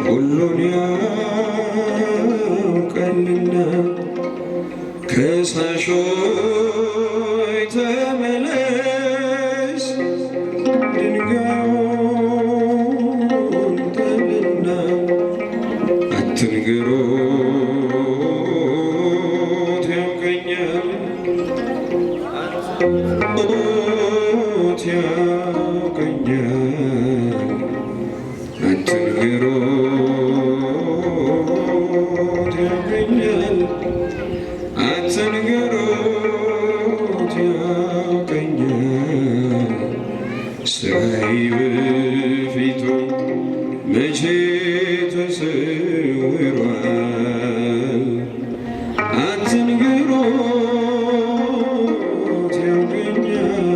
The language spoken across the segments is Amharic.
ሁሉን ያውቃልና ከሳሾች ተመለስ ድንጋዩን ጣልና አትንገሩት ያውቀኛል ያውቀኛል አትንገሩት ያውቀኛል አትንገሩት ያውቀኛል ስራዬ በፊቱ መቼ ተሰውሯል አትንገሩት ያውቀኛል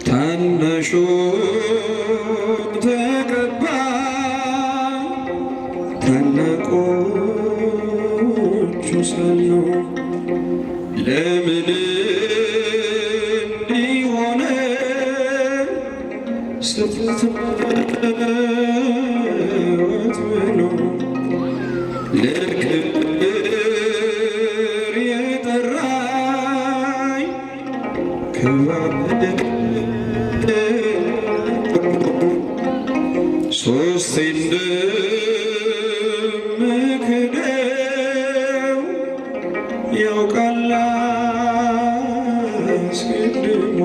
ታናሹ ተቀባ ታላቆቹ ሰሉ ለምን እንዲሆነ ስትትመት ብሎ ለክብር የጠራኝ ከባድ ሶስቴ እንደምክደው ያውቃል አስቀድሞ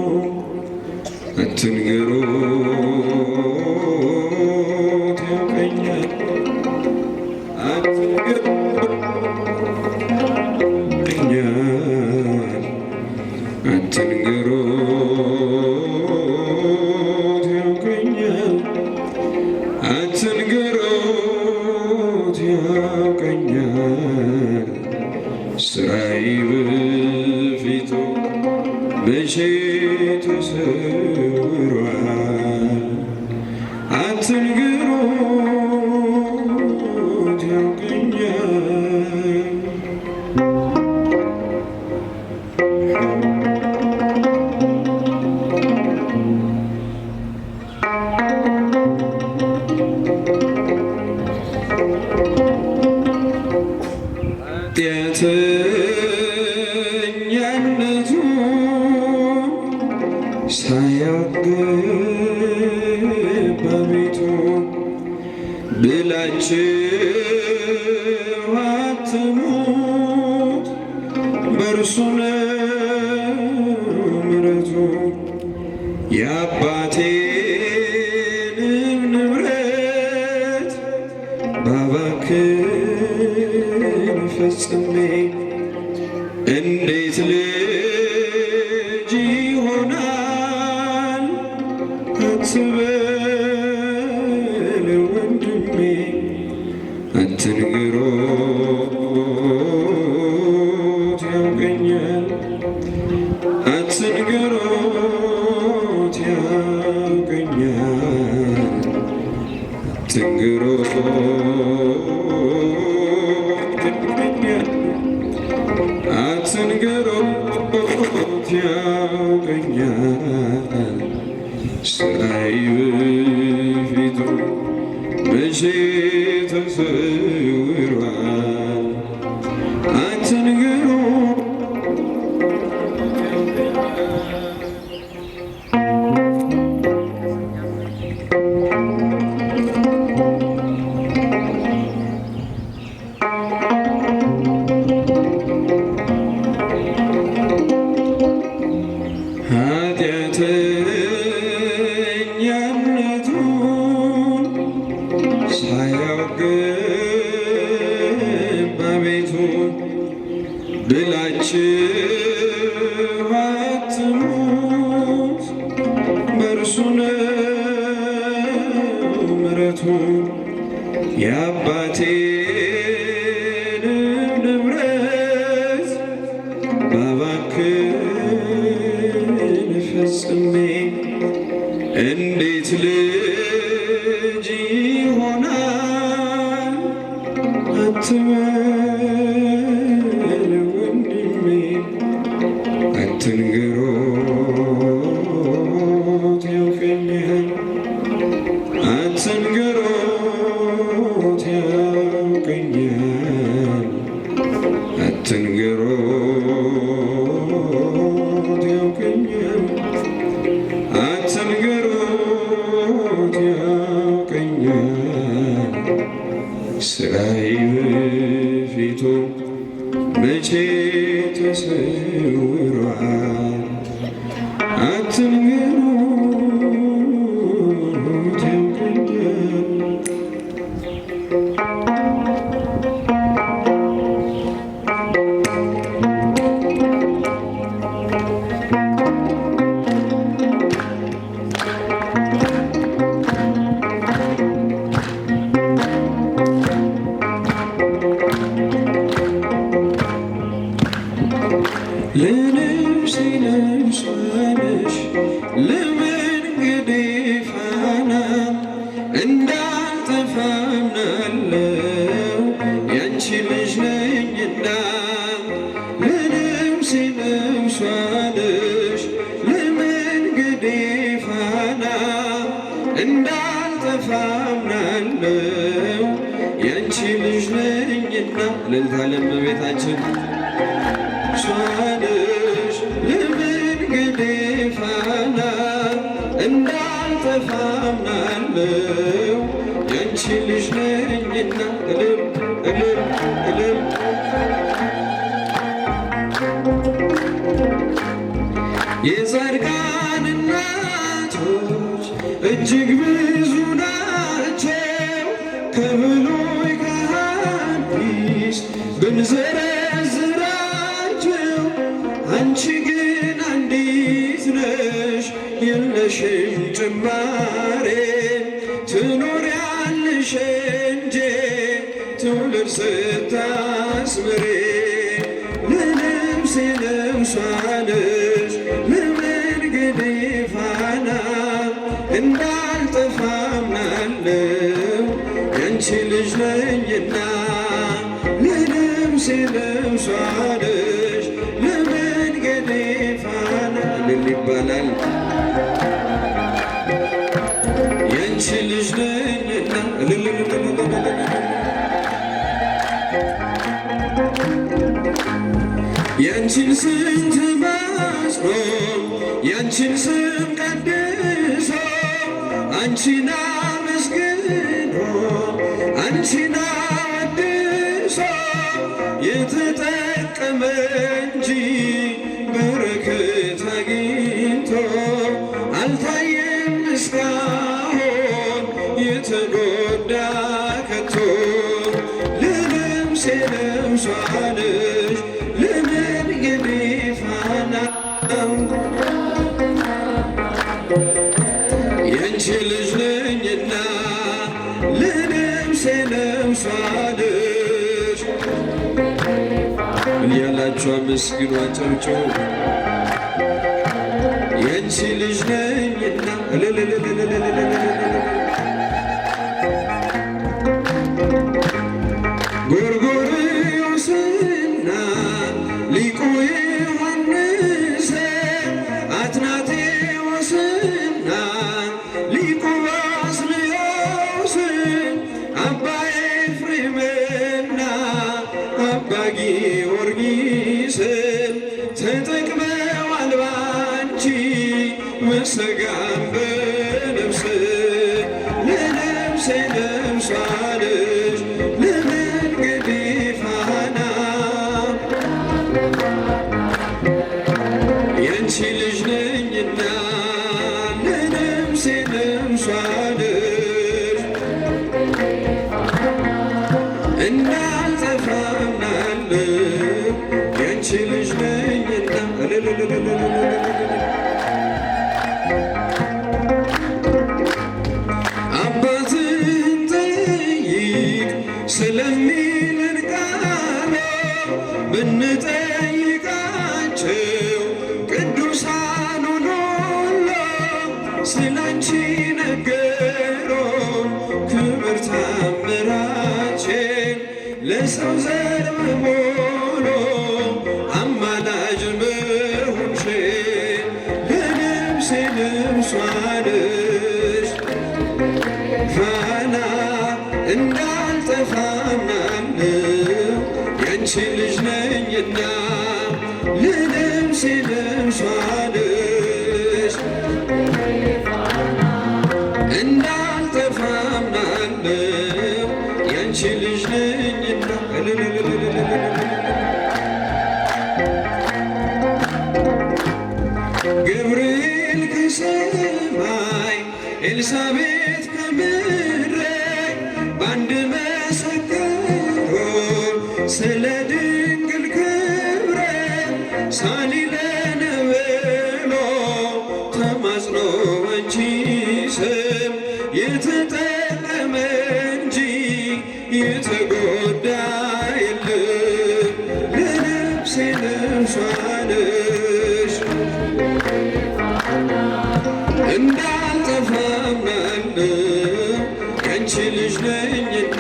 አትንገሩት ያውቀኛል አትንገሩት ያውቀኛል አትንገሩት ያውቀኛል ስራዬ በፊቱ መቼ ተሰውሯል አትንገሩት ያውቀኛል ኃጢአተኛነቱ ሳያውቅ በቤቱ ብላችሁ አትሙት በእርሱ ነው ምሕረቱ የአባቴንም ንብረት ባባክን ፈጽሜ እንዴት ልጅ ይሆናል አትበል ወንድሜ አትንገሩት ያውቀኛል አትንገሩት ያውቀኛል አትንገሩት አትንገሩት ያውቀኛል ስራዬ በፊቱ መቼ ተሰውሯል አትንገሩት ኃጢአተኛነቱን ሳያውቅ በቤቱ ብላችሁ አትሙት በእርሱ ነው ምሕረቱ የአባቴንም ንብረት ባባክን ፈጽሜ እንዴት ልጅ ስራይ በፊቱ መቼ ተሰውሯል? አትንገሩት ያውቀኛል። ለነፍሴ ነፍሷ ነሽ ለመንገዴ ፋና እንዳልጠፋ አምናለሁ ያንቺ ልጅ ነኝና። ለነፍሴ ነፍሷ ነሽ ለመንገዴ ፋና እንዳልጠፋ አምናለሁ ያንቺ ልጅ ነኝና። እልልታ ለእመቤታችን ሷነሽ ለመንገዴ ፋና እንዳልጠፋ አምናለሁ ያንቺ ልጅ ነኝና። እልል እልል እልል የጻድቃን እናቶች እጅግ ብዙ ናቸው ከብሉይ ከሐዲስ ብንዘረዝራቸው አንቺ ግን አንዲት ነሽ የለሽም ጭማሬ ትኖሪያለሽ እንጂ ትውልድ ስታስምሬ። ለነፍሴ ነፍሷ ነሽ ለመንገዴ ፋና እንዳልጠፋ አምናለሁ ያንቺ ልጅ ነኝና። ለነፍሴ ነፍሷ ነሽ ለመንገዴ ፋና እልል ይባላል ያንቺ ልጅ ነኝና። ያንቺን ስም ተማጽኖ ያንቺን ስም ቀድሶ አንቺን አመስግኖ አንቺን አወድሶ የተጠቀመ እንጂ በረከት አግኝቶ አልታየም እስካሁን የተጎዳ ከቶ። ለነፍሴ ነፍሷ ነሽ ለመንገዴ ፋና ያንቺ ልጅ ነኝና። ለነፍሴ ነፍሷ ነሽ እያላችሁ አመስግኑ አጨብጭቡ። ያንቺ ልጅ ነኝና ጎርጎርዮስና ሊቁ ዮሐንስ አትናቴዎስና ሊቁ ባስልዮስ አባ ኤፍሬምና አባ ጊዮርጊስ ተጠቅመዋል ባንቺ በሥጋም በነፍስ። ለነፍሴ ነፍሷ ነሽ ለመንገዴ ፋና ያንቺ ልጅ ነኝና። ለነፍሴ ነፍሷ ነሽ እንዳልጠፋ አምናለሁ ያንቺ ልጅ ነኝና። አባትን ጠይቅ ስለሚለን ቃሉ ብንጠይቃቸው ቅዱሳኑን ሁሉ ስላንቺ ነገሮ ክብር ታምራችን ለሰው ዘር በሙሉ አማላጅ መሆንሽን። ለነፍሴ ነፍሷ ነሽ ፋና እንዳልጠፋ አምናለሁ ያንቺ ልጅ ነኝና። ለነፍሴ ነፍሷ ነሽ እንዳልጠፋ አምናለሁ ኤልሳቤጥ ከምድር በአንድ መሰከሩ ስለ ድንግል ክብር ሳሊለነ ብሎ ተማጽኖ አንቺ ስም የተጠቀመ እንጂ የተጎዳ የለም። ለነፍሴ ነፍሷ ነሽ እንዳልጠፋ አምናለሁ ያንቺ ልጅ ነኝና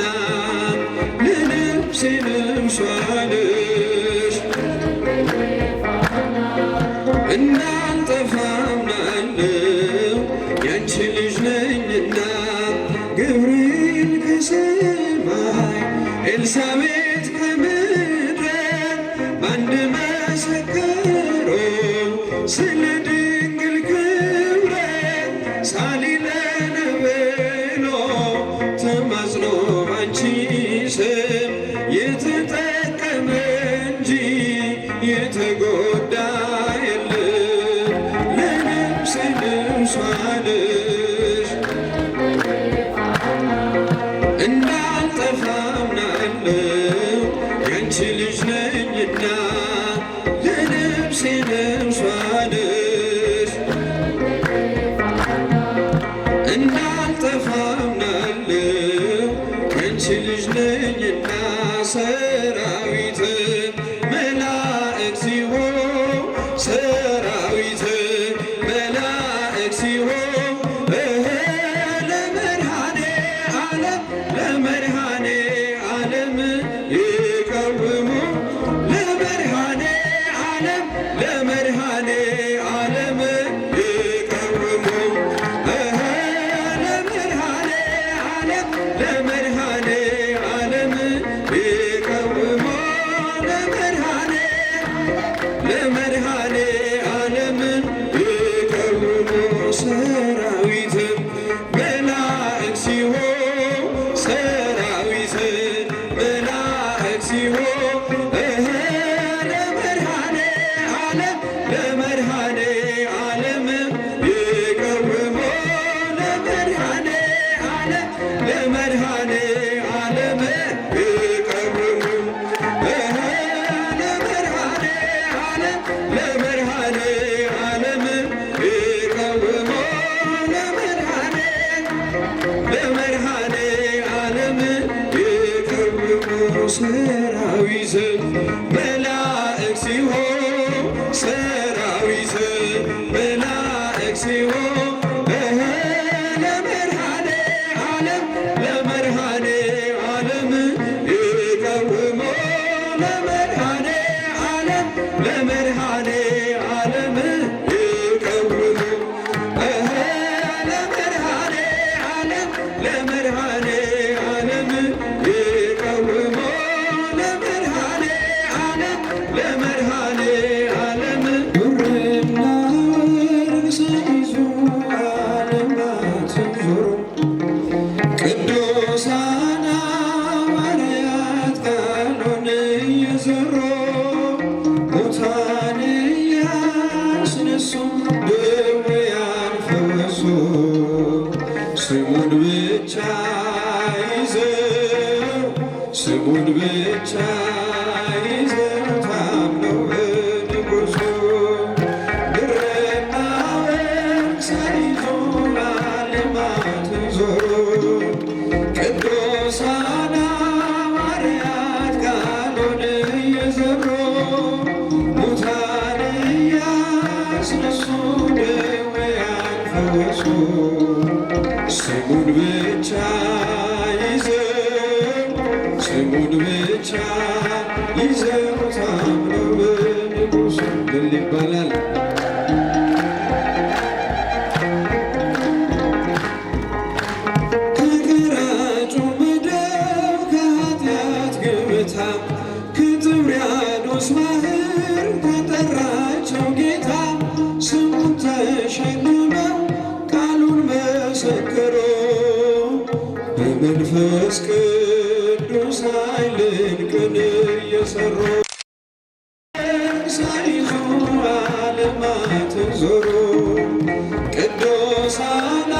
ለነፍሴ ነፍሷ ነሽ እንዳልጠፋ አምናለሁ ያንቺ ልጅ ነኝና ገብርኤል ከሰማይ ኤልሳቤጥ ከምድር በአንድ መሰከሩ ስለ ድንግል ክብር ሳሊለነ ብሎ ተማጽኖ አንቺ ስም የተጠቀመ እንጂ የተጎዳ የለም። ለነፍሴ ነፍሷ ነሽ እንዳልጠፋ አምናለሁ ያንቺ ልጅ ነኝና ለነፍሴ ነፍሷ ነሽ እንዳልጠፋ አምናለሁ ያንቺ ልጅ ነኝና ሰራዊት መላእክት ሲሆን ሰራዊት መላእክት ሲሆን ለመድኃኔ ዓለም ለመድኃኔ ዓለም ይቀውሙ ለመድኃኔ ዓለም ለመድኃኔ ዓለም ይቀውሙ ለመድኃኔ ዓለም ለመድኃኔ ዓለም ይቀውሙ ለመድኃኔ ለመድኃኔ ዓለም ይቀውሙ ሰራዊት መላእክት ሲሆን ሰራዊት መላእክት ሲሆን ለመድኃኔ ዓለም ለመድኃኔ ዓለም ይቀውሙ ለመድኃኔ ዓለም ለመድኃኔ ዓለም ይቀውሙ ለመድኃኔ ዓለም ለመድኃኔ ዓለም ይቀውሙ ለመድኃኔ ለመድኃኔ ዓለም ይቀውሙ ሰራዊት መላእክት ሲሆን ሰራዊት መላእክት ሲሆን ለመድኃኔ ዓለም ለመድኃኔ ዓለም ይቀውሙ ለመድኃኔ ዓለም ለመድኃኔ ዓለም ይቀውሙ ለመድኃኔ ዓለም ለመድኃኔ ዓለም ይቀውሙ ለመድኃኔ ዓለም ለመድኃኔ ዓለም ብርና ወርቅ ሳይዙ ዓለማትን ዞሩ ቅዱሳን ሐዋርያት ቃሉን እየዘሩ ሙታን እያስነሱ ድውያን ፈወሱ ስሙን ብቻ ይዘው ስሙን ብቻ ይዘው ታምነው በንጉሡ ብርና ወርቅ ሳይዙ ዓለማትን ዞሩ ቅዱሳን ሐዋርያት ቃሉን እየዘሩ ሙታን እያስነሱ ድውያን ፈወሱ ስሙን ብቻ ይዘው ስሙን ብቻ ይዘው ታምነው በንጉሡ ምን ይባላል? ከቀራጩ መደብ ከኃጢአት ገበታ ከጥብርያዶስ ባሕር ከጠራቸው ጌታ ስሙን ተሸልመው ቃሉን መሰከሩ በመንፈስ ቅዱስ ኃይልን ቅን እየሠሩ ሳይዙ ዓለማትን ዞሩ ቅዱሳን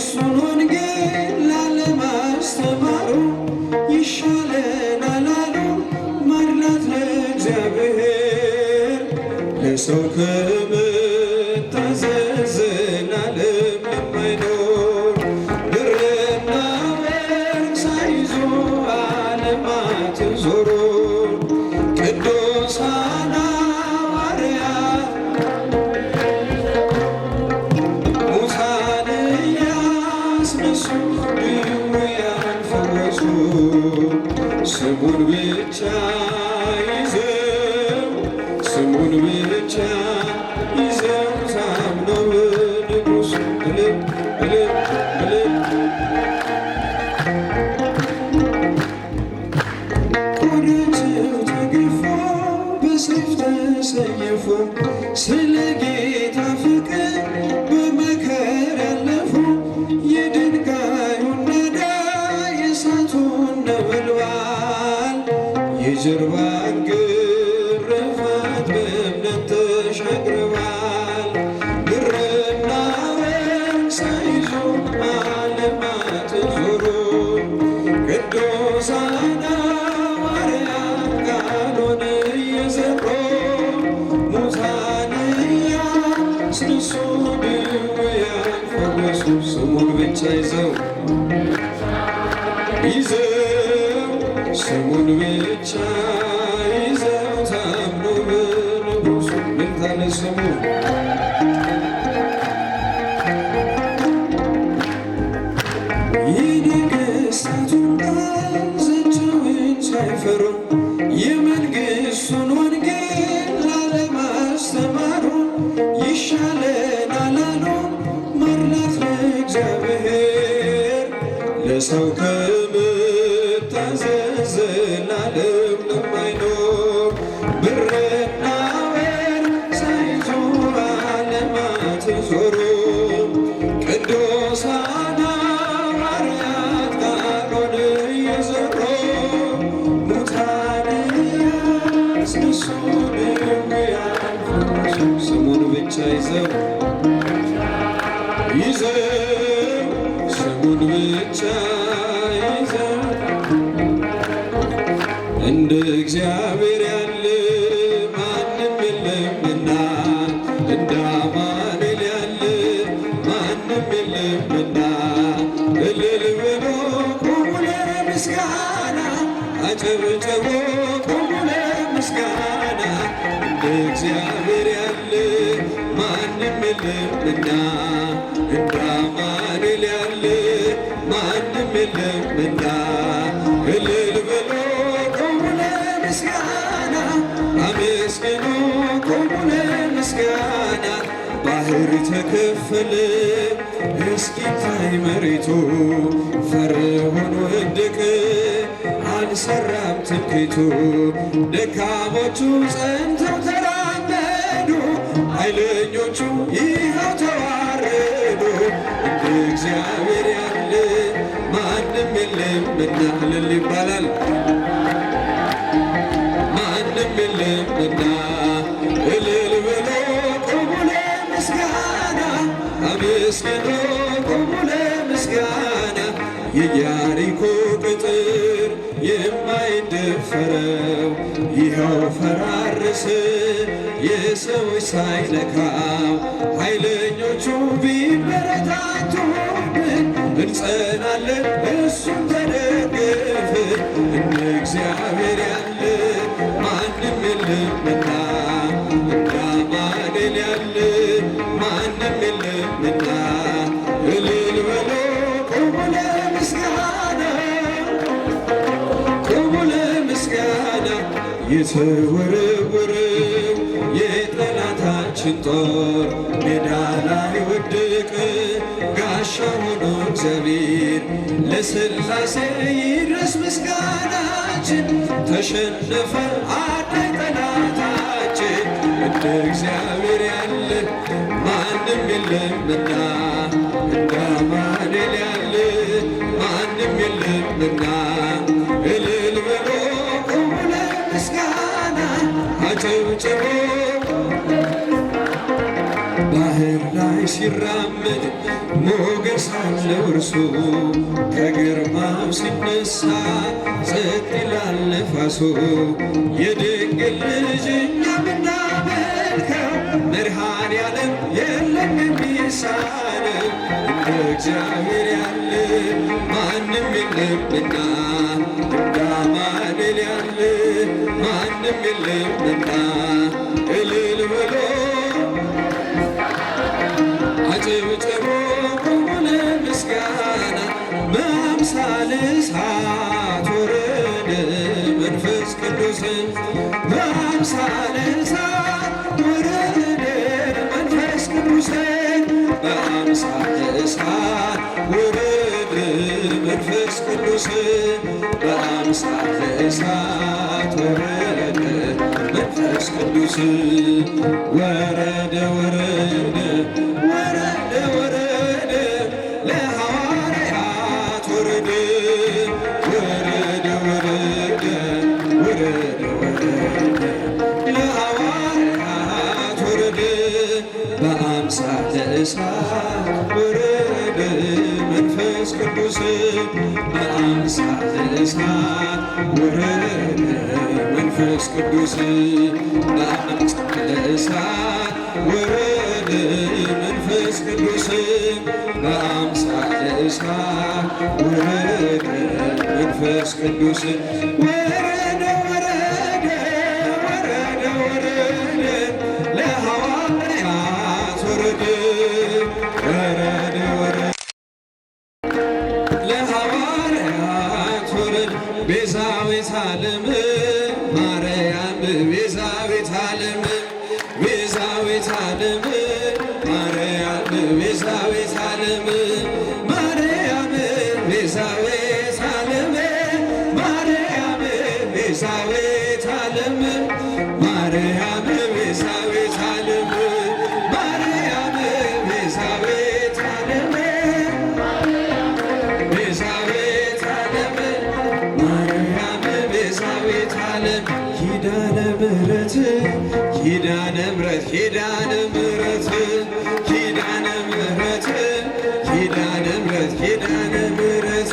የእሱን ወንጌል ላለማስተማሩ ይሻለናል አሉ ማድላት ለእግዚአብሔር ለሰው ከመታዘዝ ዘላለም ለማይኖር ብርና ወርቅ ሳይዙ ዓለማትን ዞሩ ቅዱሳን ሐዋርያት ሙታን እያስነሱ ድውያን ፈወሱ ስሙን ብቻ ይዘው ስሙን ብቻ ይዘው ታምነው ንጉሥ እልል እልል እልል ቆዳቸው ተገፎ በሰይፍ ተሰየፉ ስለ ጌታ ፍቅር በመከር ያለፉ የድንጋዩን ናዳ የእሳቱን ነበልባል የጀርባን ግርፋት በእምነት ተሻግረዋል። ብርና ወርቅ ሳይዙ ዓለማትን ዞሩ ቅዱሳን ሐዋርያት ቃሉን እየዘሩ ሙታን እያስነሱ ድውያን ፈወሱ ስሙን ብቻ ይዘው ስሙን ብቻ ይዘው ታምኖ በንጉሡ ምን ታለ ስሙ የነገሥታቱን ቃል ዘቸውን ሳይፈሩ የመንግሥቱን ወንጌል ላለማስተማሩ ይሻለናል አሉ ማድላት ለእግዚአብሔር ለሰው ከመታዘዝ ዘላለም ለማይኖር ብርና ወርቅ ሳይዙ ዓለማትን ዞሩ ቅዱሳን ሐዋርያት ቃሉን እየዘሩ ሙታን እያስነሱ ድውያን ፈወሱ ስሙን ብቻ ይዘው ስሙን ብቻ ይዘው እንደ እግዚአብሔር ያለ ማንም የለምና እንደ አማኑኤል ያለ ማንም የለምና እልል ብሎ ቁሙ ለምስጋና አጨብጭቦ ቁሙ ለምስጋና እንደ እግዚአብሔር ያለ ማንም የለምና እንደ አማኑኤል ያለ ማንም የለምና እልል ብሎ ቁሙ ለምስጋና አመስግኑ ቁሙ ለምስጋና ባህር ተከፈለ እስኪታይ መሬቱ ፈርዖን ወደቀ አልሰራም ትምክህቱ ደካሞቹ ጸንተው ተራመዱ ኃይለኞቹ ይኸው ተዋረዱ እንደ እግዚአብሔር ያለ ማንም የለምና እልል ይባላል ማንም የለምና እልል ብሎ ቁሙ ለምስጋና አመስግኑ ቁሙ ለምስጋና የኢያሪኮ ቅጥር የማይደፈረው ይኸው ፈራረሰ የሰዎች ሳይነካው ኃይለኞቹ ቢበረታቱብን እንጸናለን እሱን ተደገፍን እንደ እግዚአብሔር ያለ ማንም የለምና እንደ አማኑኤል ያለ ማንም የለምና እልል በሎ ቁሙ ለምስጋና ቁሙ ለምስጋና የተወረወረው የጠላታችን ጦር ሜዳ ላይ ወደቀ ጋሻ ሆኖ እግዚአብሔር ለሥላሴ ይድረስ ምስጋናችን ተሸነፈ አዳኝ ጠላታችን እንደ እግዚአብሔር ያለ ማንም የለምና እንደ አማኑኤል ያለ ማንም የለምና እልል በሎ ቁሙ ለምስጋና አጨብጭቦ ባህር ላይ ሲራመድ ሞገስ አለው እርሱ ከግርማው ሲነሳ ጸጥ ይላል ነፋሱ። የድንግል ልጅ እኛ ምናመልከው መድኃኔዓለም የለም የሚሳነው እንደ እግዚአብሔር ያለ ማንም የለምና እንደ አማኑኤል ያለ ማንም የለምና እልል በሎ አጨብጭቦ ቆሞ ለምስጋና በአምሳለ እሳት ወረደ መንፈስ ቅዱስ በአምሳለ እሳት ወረደ መንፈስ ቅዱስ በአምሳለ እሳት ወረደ መንፈስ ቅዱስ በአምሳለ እሳት ወረደ መንፈስ ቅዱስ ወረደ ወረደ ወረደ ወረደ ለሐዋርያት ወረደ ወረደ ወረደ ወረደ ወረደ ለሐዋርያት ወረደ በአምሳለ እሳት ወረደ መንፈስ ቅዱስ በአምሳለ እሳት ወረደ መንፈስ ቅዱስ በአምሳለ እሳት ወረደ መንፈስ ቅዱስ በአምሳለ እሳት ወረደ መንፈስ ቅዱስ ወረደ ወረደ ወረደ ወረደ ለሐዋርያት ወረደ ወረደ ወረደ ለሐዋርያት ወረደ ቤዛዊተ ዓለም ማርያም ቤዛዊተ ዓለም ቤዛዊተ ዓለም ማርያም ቤዛዊተ ዓለም ማርያም ቤዛዊተ ዓለም ማርያም ቤዛዊተ ዓለም ማርያም ቤዛዊተ ዓለም ማርያም ቤዛዊተ ዓለም ቤዛዊተ ዓለም ማርያም ቤዛዊተ ዓለም ኪዳነ ምሕረት ኪዳነ ምሕረት ኪዳነ ምሕረት ኪዳነ ምሕረት ኪዳነ ምሕረት ኪዳነ ምሕረት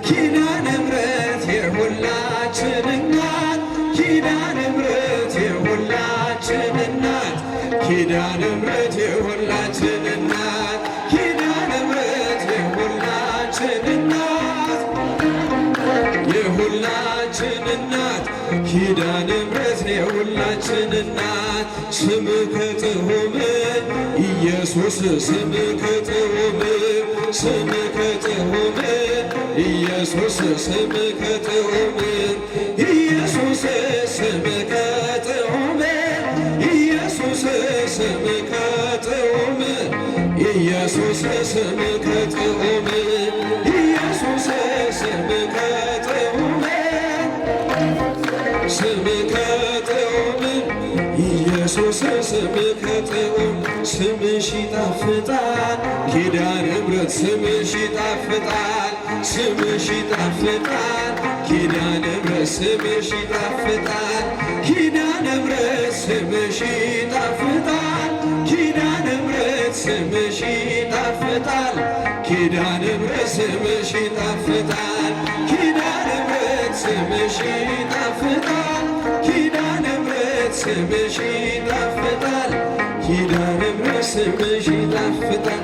ኪዳነ ምሕረት የሁላችን እናት ኪዳነ ምሕረት የሁላችን እናት ኪዳነ ምሕረት የሁላችን እናት ኪዳነ ምሕረት የሁላችን እናት የሁላችን እናት ኪዳነ ምሕረት የሁላችን እናት ስምከ ጥዑም ኢየሱስ ስምከ ጥዑም ስምከ ጥዑም ኢየሱስ ስምከ ጥዑም ኢየሱስ ስምከ ጥዑም ኢየሱስ ስምከ ጥዑም ኢየሱስ ስምከ ጥዑም ኢየሱስ ስምከ ጥዑም ስምከ ጥዑም ኢየሱስ ስምከ ጥዑም ስምሽ ይጣፍጣል ኪዳነ ምሕረት ስምሽ ይጣፍጣል ስምሽ ይጣፍጣል ኪዳነ ምሕረት ስምሽ ይጣፍጣል ኪዳነ ምሕረት ስምሽ ይጣፍጣል ኪዳነ ምሕረት ስምሽ ይጣፍጣል ኪዳነ ምሕረት ስምሽ ይጣፍጣል ኪዳነ ምሕረት ስምሽ ይጣፍጣል ኪዳነ ምሕረት ስምሽ ይጣፍጣል ኪዳነ ምሕረት ስምሽ ይጣፍጣል